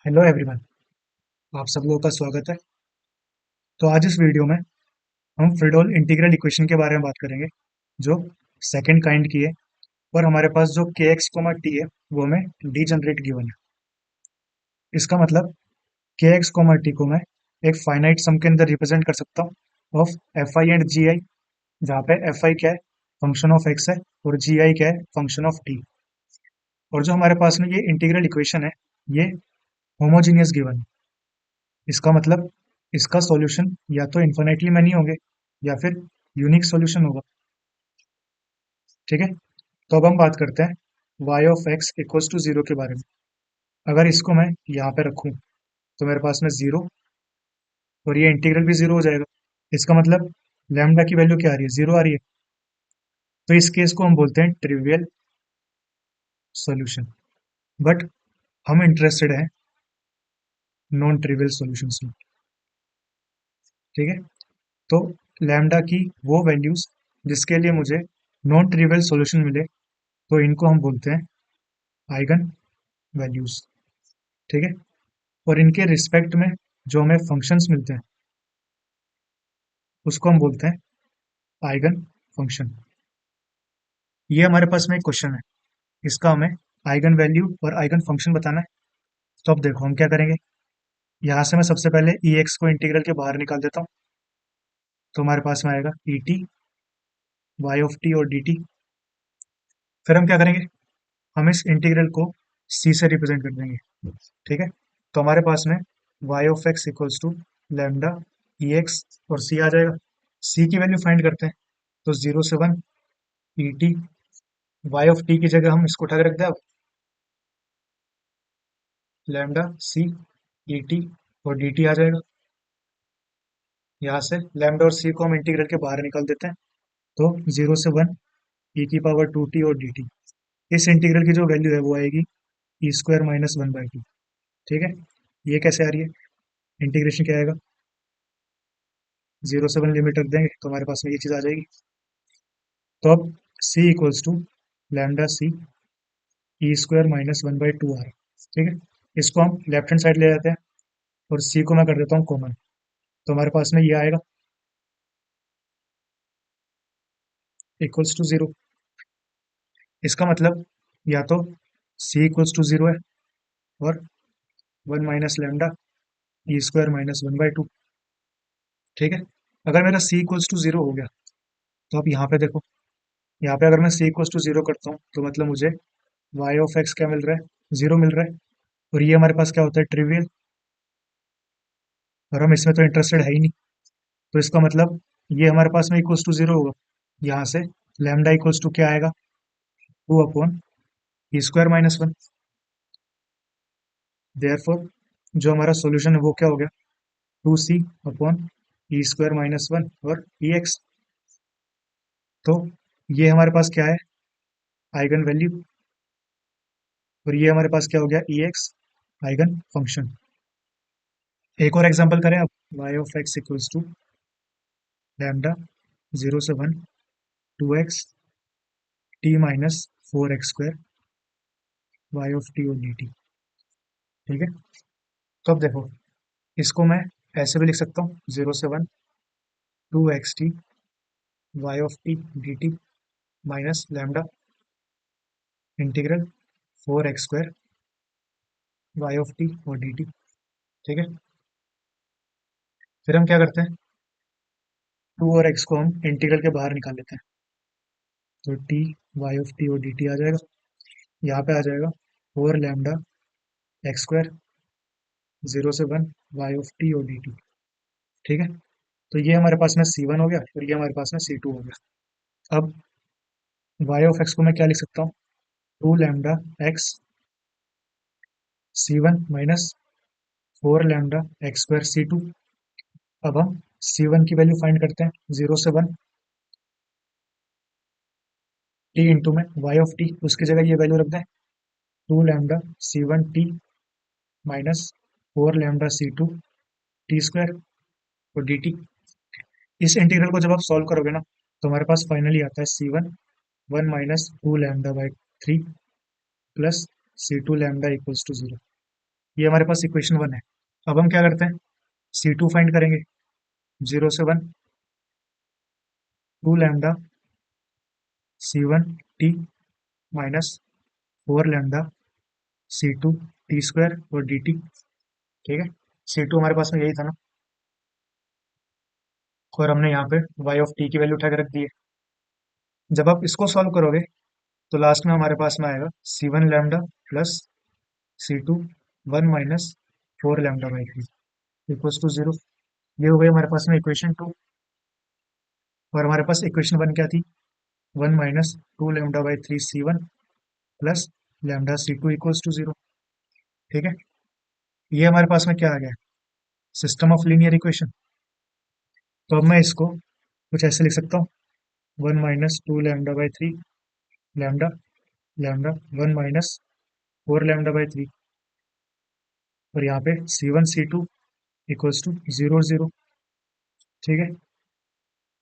Hello everyone. आप सब लोगों का स्वागत है। तो आज इस वीडियो में हम फ्रीडोल इंटीग्रल इक्वेशन के बारे में बात करेंगे जो सेकंड काइंड की है। और हमारे पास जो के एक्स कोमा टी है वो हमें डी जनरेट गिवन है। इसका मतलब के एक्स कोमा टी को मैं एक फाइनाइट सम के अंदर रिप्रेजेंट कर सकता हूँ ऑफ एफ आई एंड जी आई, जहाँ पे एफ आई क्या है, फंक्शन ऑफ एक्स है, और जी आई क्या है, फंक्शन ऑफ टी। और जो हमारे पास में ये इंटीग्रल इक्वेशन है ये होमोजीनियस गिवन है। इसका मतलब इसका सॉल्यूशन या तो इन्फिनिटली मैनी होंगे या फिर यूनिक सॉल्यूशन होगा। ठीक है। तो अब हम बात करते हैं y of x equals to zero के बारे में। अगर इसको मैं यहाँ पे रखूं तो मेरे पास में जीरो, और ये इंटीग्रल भी जीरो हो जाएगा। इसका मतलब लैम्डा की वैल्यू क्या आ रही है, जीरो आ रही है। तो इस केस को हम बोलते हैं ट्रिवियल सॉल्यूशन। बट हम इंटरेस्टेड हैं नॉन ट्रिवियल सॉल्यूशंस में। ठीक है। तो लैम्डा की वो वैल्यूज जिसके लिए मुझे नॉन ट्रिवियल सॉल्यूशन मिले, तो इनको हम बोलते हैं आइगन वैल्यूज। ठीक है। और इनके रिस्पेक्ट में जो हमें फंक्शंस मिलते हैं उसको हम बोलते हैं आइगन फंक्शन। ये हमारे पास में एक क्वेश्चन है, इसका हमें आइगन वैल्यू और आइगन फंक्शन बताना है। तो अब देखो हम क्या करेंगे। यहाँ से मैं सबसे पहले ई एक्स को इंटीग्रल के बाहर निकाल देता हूँ। तो हमारे पास में आएगा E T, Y of T और डी टी। फिर हम क्या करेंगे, हम इस इंटीग्रल को सी से रिप्रेजेंट कर देंगे। ठीक है। तो हमारे पास में Y of x equals to lambda E X और सी आ जाएगा। सी की वैल्यू फाइंड करते हैं। तो जीरो से one E T, Y of T की जगह हम इसको उठा के रख दें अब, लैम्डा सी ई टी और डी टी आ जाएगा। यहाँ से लैम्डा और सी को हम इंटीग्रल के बाहर निकाल देते हैं। तो जीरो से वन ई की पावर टू टी और डी टी। इस इंटीग्रल की जो वैल्यू है वो आएगी e square minus one by two. ठीक है। ये कैसे आ रही है, इंटीग्रेशन क्या आएगा, जीरो से वन लिमिट रख देंगे तो हमारे पास में ये चीज़ आ जाएगी। तो अब c equals to lambda C e square minus one by two r. ठीक है। इसको हम लेफ्ट हैंड साइड ले जाते हैं और सी को मैं कर देता हूँ कॉमन। तो हमारे पास में ये आएगा इक्वल्स टू जीरो। इसका मतलब या तो सी इक्वल्स टू जीरो है और one minus lambda E square minus one by two. ठीक है। अगर मेरा सी इक्वल्स टू जीरो हो गया तो आप यहाँ पे देखो, यहाँ पे अगर मैं सी इक्वल्स टू जीरो करता हूँ तो मतलब मुझे वाई ऑफ एक्स क्या मिल रहा है, जीरो मिल रहा है। और ये हमारे पास क्या होता है, ट्रिवियल। और हम इसमें तो इंटरेस्टेड है ही नहीं। तो इसका मतलब ये हमारे पास में इक्वल्स टू जीरो होगा। यहाँ से लैम्डा इक्वल्स टू क्या आएगा, two upon E square minus one. Therefore जो हमारा सॉल्यूशन है वो क्या हो गया, two C upon E square minus one और ई एक्स। तो ये हमारे पास क्या है, आइगन वैल्यू। और ये हमारे पास क्या हो गया, ई एक्स आइगन फंक्शन। एक और एग्जांपल करें अब, y of x equals to lambda zero से one two x t minus four x square Y of T और डी टी। ठीक है। तो अब देखो, इसको मैं ऐसे भी लिख सकता हूँ, जीरो से one two x T Y of T D T minus lambda integral four x square Y of T और डी टी। ठीक है। फिर हम क्या करते हैं, टू और एक्स को हम इंटीग्रल के बाहर निकाल लेते हैं। तो टी वाई ऑफ टी और डी टी आ जाएगा। यहाँ पे आ जाएगा four lambda X square zero से वन वाई ऑफ टी और डी टी। ठीक है। तो ये हमारे पास में सी वन हो गया और ये हमारे पास में सी टू हो गया। अब वाई ऑफ एक्स को मैं क्या लिख सकता हूँ, two lambda X C one minus four lambda X square C two. अब हम सी वन की वैल्यू फाइंड करते हैं, जीरो से वन टी इंटू में वाई ऑफ टी, उसकी जगह ये वैल्यू रख दें, two lambda C one T minus four lambda C two T square और डी टी। इस इंटीग्रल को जब आप सॉल्व करोगे ना तो हमारे पास फाइनली आता है c one one minus two lambda by three plus c two lambda equals to zero. ये हमारे पास इक्वेशन 1 है। अब हम क्या करते हैं, C2 फाइंड करेंगे। 0 से 1 2 lambda C1 t minus 4 lambda C2 t² और dt। ठीक है, C2 हमारे पास में यही था ना, और हमने यहाँ पे y ऑफ t की वैल्यू उठा के रख दी है। जब आप इसको सॉल्व करोगे तो लास्ट में हमारे पास में आएगा C1 lambda plus C2 1 minus 4 lambda by 3 equals to 0। ये हो गई हमारे पास में इक्वेशन 2। और हमारे पास इक्वेशन 1 क्या थी, 1 minus 2 lambda by 3 C1 plus lambda C2 equals to 0। ठीक है, ये हमारे पास में क्या आ गया, सिस्टम ऑफ लीनियर इक्वेशन। तो अब मैं इसको कुछ ऐसे लिख सकता हूँ, 1 minus 2 lambda by 3 lambda lambda 1 minus 4 lambda by 3, और यहाँ पे C1 C2 इक्वल्स टू 0 0। ठीक है,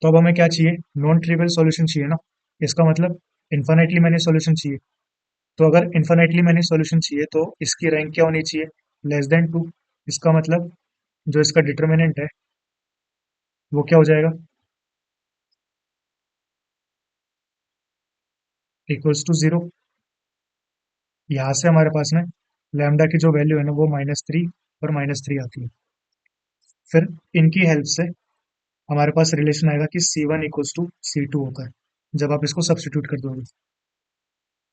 तो अब हमें क्या चाहिए, नॉन ट्रिवियल सॉल्यूशन चाहिए ना। इसका मतलब इन्फिनिटली मैंने सॉल्यूशन चाहिए। तो अगर इन्फिनिटली मैंने सॉल्यूशन चाहिए तो इसकी रैंक क्या होनी चाहिए, लेस देन 2। इसका मतलब जो इसका डिटर्मिनेंट है वो क्या हो जाएगा, इक्वल्स टू 0। यहाँ से हमारे पास में लैम्डा की जो वैल्यू है ना वो -3 और -3 आती है। फिर इनकी हेल्प से हमारे पास रिलेशन आएगा कि C1 इक्वल्स टू C2 होता है जब आप इसको सब्स्टिट्यूट कर दोगे।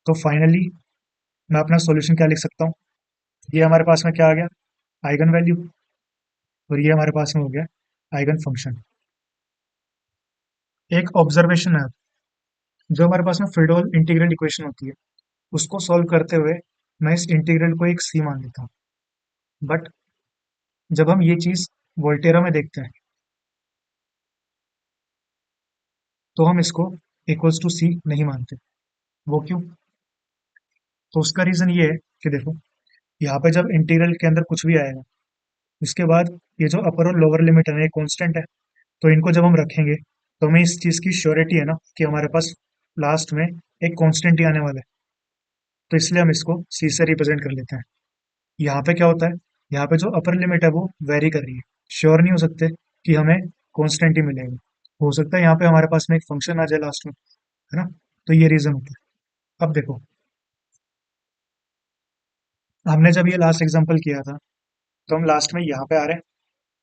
तो फाइनली मैं अपना सॉल्यूशन क्या लिख सकता हूँ, ये हमारे पास में क्या आ गया, आइगन वैल्यू, और ये हमारे पास में हो गया आइगन फंक्शन। एक ऑब्जर्वेशन है, जो हमारे पास में फ्रीडोल इंटीग्रल इक्वेशन होती है उसको सॉल्व करते हुए मैं इस इंटीग्रल को एक सी मान लेता हूँ। बट जब हम ये चीज वोल्टेरा में देखते हैं तो हम इसको इक्वल्स टू सी नहीं मानते। वो क्यों, तो उसका रीजन ये है कि देखो, यहाँ पे जब इंटीग्रल के अंदर कुछ भी आएगा उसके बाद ये जो अपर और लोअर लिमिट है ना ये कॉन्स्टेंट है। तो इनको जब हम रखेंगे तो हमें इस चीज की श्योरिटी है ना कि हमारे पास लास्ट में एक कांस्टेंट ही आने वाला है। तो इसलिए हम इसको सी से रिप्रेजेंट कर लेते हैं। यहाँ पे क्या होता है, यहाँ पे जो अपर लिमिट है वो वेरी कर रही है, श्योर नहीं हो सकते कि हमें कांस्टेंट ही मिलेगा। हो सकता है यहाँ पे हमारे पास में एक फंक्शन आ जाए लास्ट में, है ना। तो ये रीजन होता है। अब देखो, हमने जब ये लास्ट एग्जांपल किया था तो हम लास्ट में यहाँ पे आ रहे हैं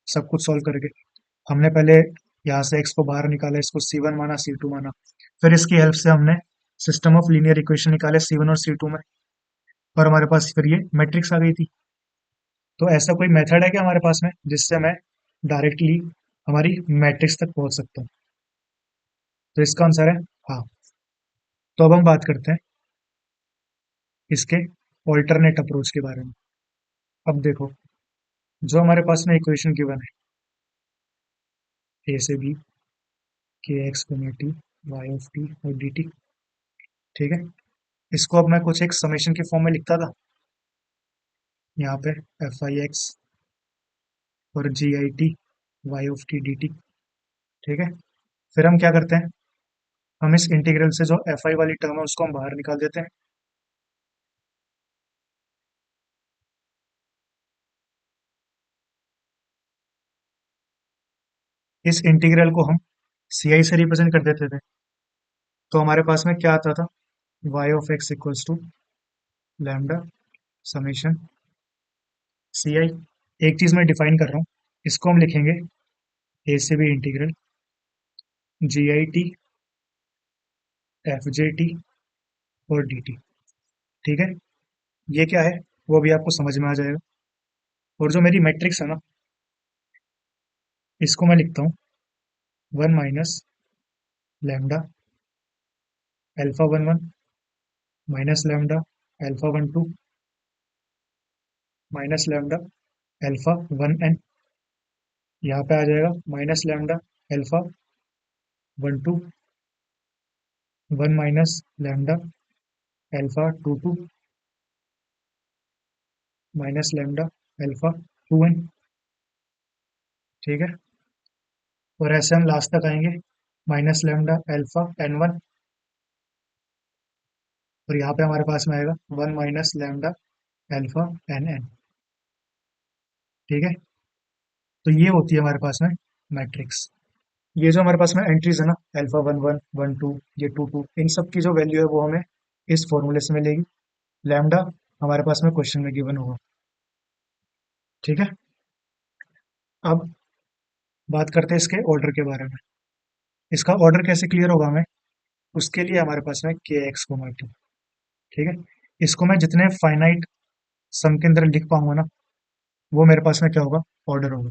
सब कुछ सॉल्व करके। हमने पहले यहाँ से x को बाहर निकाला, इसको C1 माना, C2 माना। फिर इसकी हेल्प से हमने सिस्टम ऑफ लीनियर इक्वेशन निकाले C1 और C2 में, और हमारे पास फिर ये मैट्रिक्स आ गई थी। तो ऐसा कोई मेथड है क्या हमारे पास में जिससे मैं डायरेक्टली हमारी मैट्रिक्स तक पहुंच सकता हूँ, तो इसका आंसर है हाँ। तो अब हम बात करते हैं इसके ऑल्टरनेट अप्रोच के बारे में। अब देखो, जो हमारे पास में इक्वेशन गिवन है, ए से बी के X T Y of T और डी टी। ठीक है, इसको अब मैं कुछ एक समेशन के फॉर्म में लिखता था, यहाँ पे एफ आई एक्स और g I t Y of T D T. ठीक है, फिर हम क्या करते हैं, हम इस इंटीग्रल से जो एफ आई वाली टर्म है उसको हम बाहर निकाल देते हैं। इस इंटीग्रल को हम सी आई से रिप्रेजेंट कर देते थे। तो हमारे पास में क्या आता था, y of x equals to lambda summation c i. एक चीज मैं डिफाइन कर रहा हूँ, इसको हम लिखेंगे ए से बी इंटीग्रल जी आई टी एफ जे टी और डी टी। ठीक है, ये क्या है वो भी आपको समझ में आ जाएगा। और जो मेरी मैट्रिक्स है ना, इसको मैं लिखता हूँ 1 minus lambda alpha 1 1 minus lambda alpha 1 2 minus lambda alpha 1 n। यहाँ पे आ जाएगा minus lambda alpha 1 2 1 minus lambda alpha 2 2 minus lambda alpha 2 n। ठीक है, और ऐसे हम लास्ट तक आएंगे माइनस लैम्डा अल्फा n 1, और यहाँ पे हमारे पास में आएगा 1 minus lambda alpha n n। ठीक है। तो ये होती है हमारे पास में मैट्रिक्स। ये जो हमारे पास में एंट्रीज है ना, अल्फा 1 1 1 2, ये 2 2, इन सब की जो वैल्यू है वो हमें इस फॉर्मूले से मिलेगी। लैम्डा हमारे पास में क्वेश्चन में गिवन होगा। ठीक है। अब बात करते हैं इसके ऑर्डर के बारे में। इसका ऑर्डर कैसे क्लियर होगा हमें, उसके लिए हमारे पास में के एक्स को माइट। ठीक है। इसको मैं जितने फाइनाइट सम के अंदर लिख पाऊंगा ना, वो मेरे पास में क्या होगा, ऑर्डर होगा।